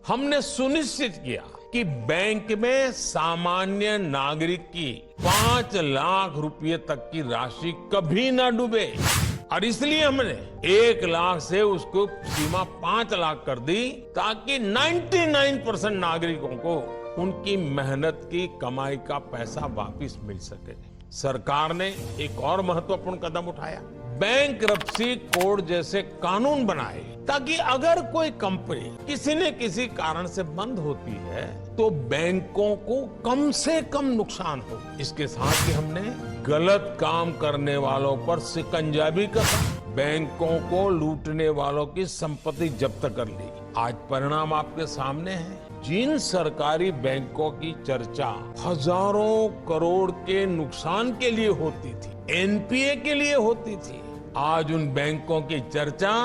हमने सुनिश्चित किया कि बैंक में सामान्य नागरिक की 5 लाख रुपए तक की राशि कभी ना डूबे और इसलिए हमने 1 लाख से उसको सीमा 5 लाख कर दी ताकि 99% नागरिकों को उनकी मेहनत की कमाई का पैसा वापस मिल सके। सरकार ने एक और महत्वपूर्ण कदम उठाया, बैंक्रप्सी कोड जैसे कानून बनाए ताकि अगर कोई कंपनी किसी न किसी कारण से बंद होती है तो बैंकों को कम से कम नुकसान हो। इसके साथ ही हमने गलत काम करने वालों पर शिकंजा भी कसा, बैंकों को लूटने वालों की संपत्ति जब्त कर ली। आज परिणाम आपके सामने है। जिन सरकारी बैंकों की चर्चा हजारों करोड़ के नुकसान के लिए होती थी, एनपीए के लिए होती थी, आज उन बैंकों की चर्चा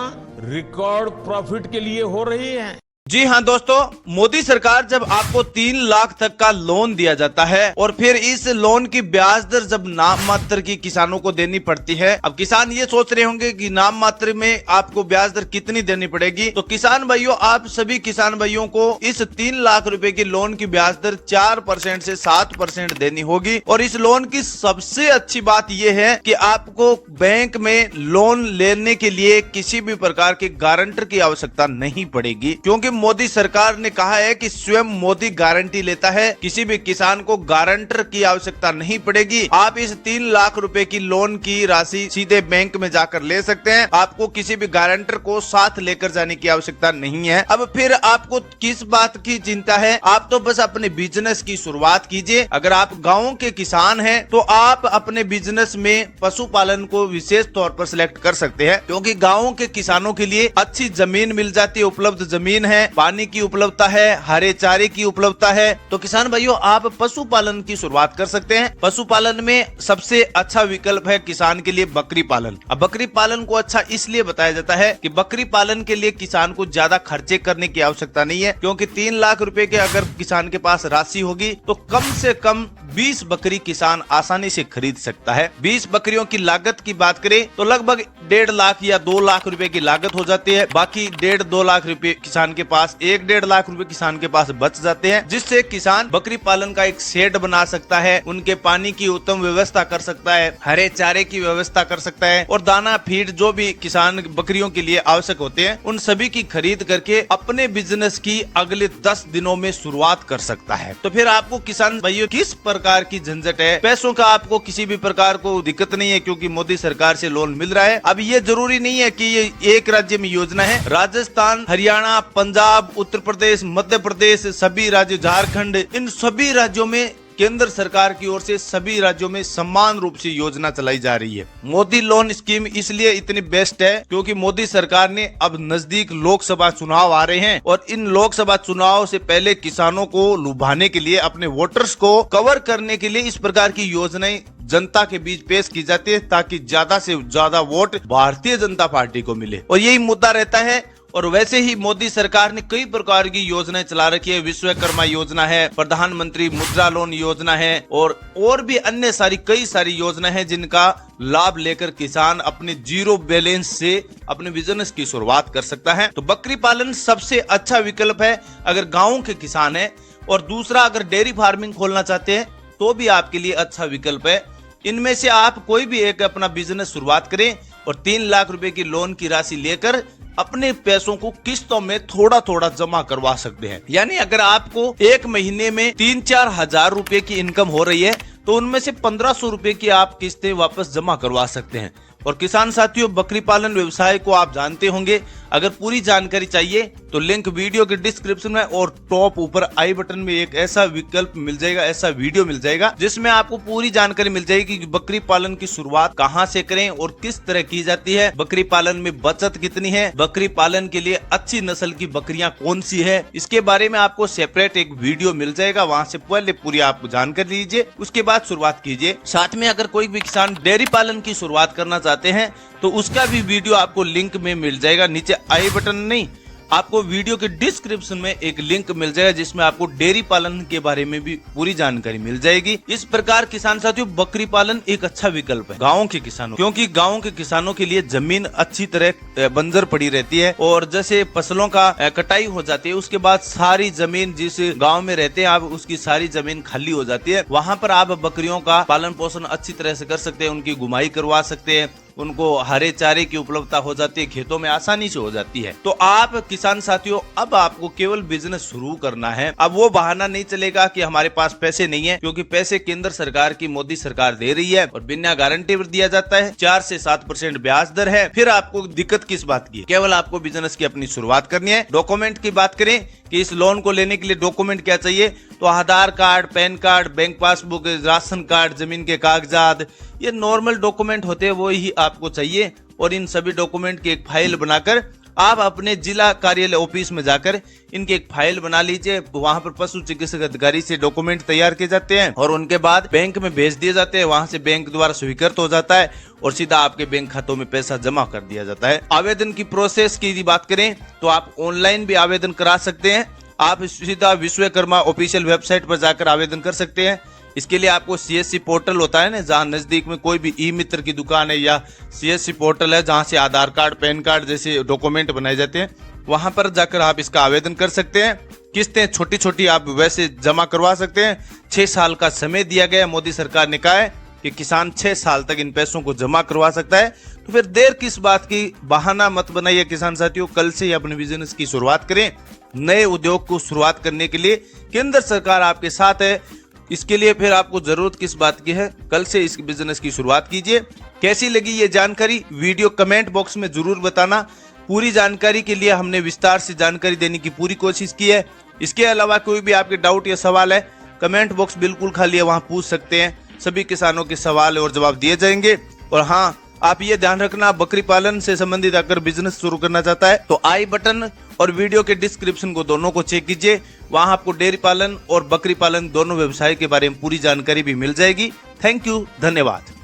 रिकॉर्ड प्रॉफिट के लिए हो रही है। जी हाँ दोस्तों, मोदी सरकार जब आपको 3 लाख तक का लोन दिया जाता है और फिर इस लोन की ब्याज दर जब नाम मात्र की किसानों को देनी पड़ती है। अब किसान ये सोच रहे होंगे कि नाम मात्र में आपको ब्याज दर कितनी देनी पड़ेगी। तो किसान भाइयों, आप सभी किसान भाइयों को इस 3 लाख रुपए की लोन की ब्याज दर 4% से 7% देनी होगी। और इस लोन की सबसे अच्छी बात यह है कि आपको बैंक में लोन लेने के लिए किसी भी प्रकार के गारंटर की आवश्यकता नहीं पड़ेगी, क्योंकि मोदी सरकार ने कहा है कि स्वयं मोदी गारंटी लेता है। किसी भी किसान को गारंटर की आवश्यकता नहीं पड़ेगी। आप इस 3 लाख रुपए की लोन की राशि सीधे बैंक में जाकर ले सकते हैं। आपको किसी भी गारंटर को साथ लेकर जाने की आवश्यकता नहीं है। अब फिर आपको किस बात की चिंता है? आप तो बस अपने बिजनेस की शुरुआत कीजिए। अगर आप गाँव के किसान हैं तो आप अपने बिजनेस में पशुपालन को विशेष तौर पर सिलेक्ट कर सकते हैं, क्योंकि गाँव के किसानों के लिए अच्छी जमीन मिल जाती है, उपलब्ध जमीन है, पानी की उपलब्धता है, हरे चारे की उपलब्धता है। तो किसान भाइयों, आप पशुपालन की शुरुआत कर सकते हैं। पशुपालन में सबसे अच्छा विकल्प है किसान के लिए बकरी पालन। अब बकरी पालन को अच्छा इसलिए बताया जाता है कि बकरी पालन के लिए किसान को ज्यादा खर्चे करने की आवश्यकता नहीं है, क्योंकि 3 लाख रुपए के अगर किसान के पास राशि होगी तो कम से कम 20 बकरी किसान आसानी से खरीद सकता है। 20 बकरियों की लागत की बात करें तो लगभग 1.5 लाख या 2 लाख रुपए की लागत हो जाती है। बाकी 1.5-2 लाख रुपए किसान के पास, 1-1.5 लाख रुपए किसान के पास बच जाते हैं, जिससे किसान बकरी पालन का एक शेड बना सकता है, उनके पानी की उत्तम व्यवस्था कर सकता है, हरे चारे की व्यवस्था कर सकता है और दाना फीड जो भी किसान बकरियों के लिए आवश्यक होते हैं उन सभी की खरीद करके अपने बिजनेस की अगले 10 दिनों में शुरुआत कर सकता है। तो फिर आपको किसान भाइयों किस प्रकार की झंझट है? पैसों का आपको किसी भी प्रकार को दिक्कत नहीं है, क्योंकि मोदी सरकार से लोन मिल रहा है। अब ये जरूरी नहीं है कि ये एक राज्य में योजना है। राजस्थान, हरियाणा, पंजाब, उत्तर प्रदेश, मध्य प्रदेश, सभी राज्य, झारखंड, इन सभी राज्यों में केंद्र सरकार की ओर से सभी राज्यों में समान रूप से योजना चलाई जा रही है। मोदी लोन स्कीम इसलिए इतनी बेस्ट है क्योंकि मोदी सरकार ने अब नजदीक लोकसभा चुनाव आ रहे हैं और इन लोकसभा चुनाव से पहले किसानों को लुभाने के लिए, अपने वोटर्स को कवर करने के लिए इस प्रकार की योजनाएं जनता के बीच पेश की जाती है, ताकि ज्यादा से ज्यादा वोट भारतीय जनता पार्टी को मिले। और यही मुद्दा रहता है। और वैसे ही मोदी सरकार ने कई प्रकार की योजनाएं चला रखी है। विश्वकर्मा योजना है, प्रधानमंत्री मुद्रा लोन योजना है और भी अन्य कई सारी योजना है जिनका लाभ लेकर किसान अपने जीरो बैलेंस से अपने बिजनेस की शुरुआत कर सकता है। तो बकरी पालन सबसे अच्छा विकल्प है अगर गाँव के किसान है। और दूसरा, अगर डेयरी फार्मिंग खोलना चाहते हैं तो भी आपके लिए अच्छा विकल्प है। इनमें से आप कोई भी एक अपना बिजनेस शुरुआत करें और 3 लाख रुपए की लोन की राशि लेकर अपने पैसों को किस्तों में थोड़ा थोड़ा जमा करवा सकते हैं। यानी अगर आपको एक महीने में 3-4 हजार रुपए की इनकम हो रही है तो उनमें से 1500 रुपए की आप किस्तें वापस जमा करवा सकते हैं। और किसान साथियों, बकरी पालन व्यवसाय को आप जानते होंगे। अगर पूरी जानकारी चाहिए तो लिंक वीडियो के डिस्क्रिप्शन में और टॉप ऊपर आई बटन में एक ऐसा विकल्प मिल जाएगा, ऐसा वीडियो मिल जाएगा जिसमें आपको पूरी जानकारी मिल जाएगी कि बकरी पालन की शुरुआत कहां से करें और किस तरह की जाती है, बकरी पालन में बचत कितनी है, बकरी पालन के लिए अच्छी नस्ल की बकरियां कौन सी है, इसके बारे में आपको सेपरेट एक वीडियो मिल जाएगा। वहां से पहले पूरी आप जानकारी लीजिए, उसके बाद शुरुआत कीजिए। साथ में अगर कोई भी किसान डेयरी पालन की शुरुआत करना चाहते हैं तो उसका भी वीडियो आपको लिंक में मिल जाएगा, नीचे आई बटन नहीं आपको वीडियो के डिस्क्रिप्शन में एक लिंक मिल जाएगा जिसमें आपको डेयरी पालन के बारे में भी पूरी जानकारी मिल जाएगी। इस प्रकार किसान साथियों बकरी पालन एक अच्छा विकल्प है गाँव के किसानों, क्योंकि गाँव के किसानों के लिए जमीन अच्छी तरह बंजर पड़ी रहती है और जैसे फसलों का कटाई हो जाती है उसके बाद सारी जमीन जिस गांव में रहते हैं आप उसकी सारी जमीन खाली हो जाती है। वहां पर आप बकरियों का पालन पोषण अच्छी तरह से कर सकते हैं, उनकी घुमाई करवा सकते हैं, उनको हरे चारे की उपलब्धता हो जाती है, खेतों में आसानी से हो जाती है। तो आप किसान साथियों अब आपको केवल बिजनेस शुरू करना है। अब वो बहाना नहीं चलेगा कि हमारे पास पैसे नहीं है, क्योंकि पैसे केंद्र सरकार की मोदी सरकार दे रही है और बिना गारंटी पर दिया जाता है। 4 से 7% ब्याज दर है। फिर आपको दिक्कत किस बात की है? केवल आपको बिजनेस की अपनी शुरुआत करनी है। डॉक्यूमेंट की बात करें कि इस लोन को लेने के लिए डॉक्यूमेंट क्या चाहिए, तो Aadhaar card, PAN card, bank passbook, ration card, जमीन के कागजात, ये नॉर्मल डॉक्यूमेंट होते हैं वो ही आपको चाहिए। और इन सभी डॉक्यूमेंट की एक फाइल बनाकर आप अपने जिला कार्यालय ऑफिस में जाकर इनकी एक फाइल बना लीजिए। वहां पर पशु चिकित्सक अधिकारी से डॉक्यूमेंट तैयार किए जाते हैं और उनके बाद बैंक में भेज दिए जाते हैं। वहां से बैंक द्वारा स्वीकृत हो जाता है और सीधा आपके बैंक खातों में पैसा जमा कर दिया जाता है। आवेदन की प्रोसेस की बात करें तो आप ऑनलाइन भी आवेदन करा सकते हैं। आप सीधा विश्वकर्मा ऑफिशियल वेबसाइट पर जाकर आवेदन कर सकते हैं। इसके लिए आपको CSC पोर्टल होता है ना, जहाँ नजदीक में कोई भी ई मित्र की दुकान है या CSC पोर्टल है जहाँ से आधार कार्ड, पैन कार्ड जैसे डॉक्यूमेंट बनाए जाते हैं, वहां पर जाकर आप इसका आवेदन कर सकते हैं। किस्तें छोटी छोटी आप वैसे जमा करवा सकते हैं। 6 साल का समय दिया गया, मोदी सरकार ने कहा है कि किसान 6 साल तक इन पैसों को जमा करवा सकता है। तो फिर देर किस बात की, बहाना मत बनाइए किसान साथियों, कल से ही अपने बिजनेस की शुरुआत करें। नए उद्योग को शुरुआत करने के लिए केंद्र सरकार आपके साथ है। इसके लिए फिर आपको जरूरत किस बात की है, कल से इस बिजनेस की शुरुआत कीजिए। कैसी लगी ये जानकारी वीडियो कमेंट बॉक्स में जरूर बताना। पूरी जानकारी के लिए हमने विस्तार से जानकारी देने की पूरी कोशिश की है। इसके अलावा कोई भी आपके डाउट या सवाल है, कमेंट बॉक्स बिल्कुल खाली है, वहां पूछ सकते हैं। सभी किसानों के सवाल और जवाब दिए जाएंगे। और हाँ, आप ये ध्यान रखना, बकरी पालन से संबंधित अगर बिजनेस शुरू करना चाहता है तो आई बटन और वीडियो के डिस्क्रिप्शन को दोनों को चेक कीजिए। वहां आपको डेयरी पालन और बकरी पालन दोनों व्यवसाय के बारे में पूरी जानकारी भी मिल जाएगी। थैंक यू, धन्यवाद।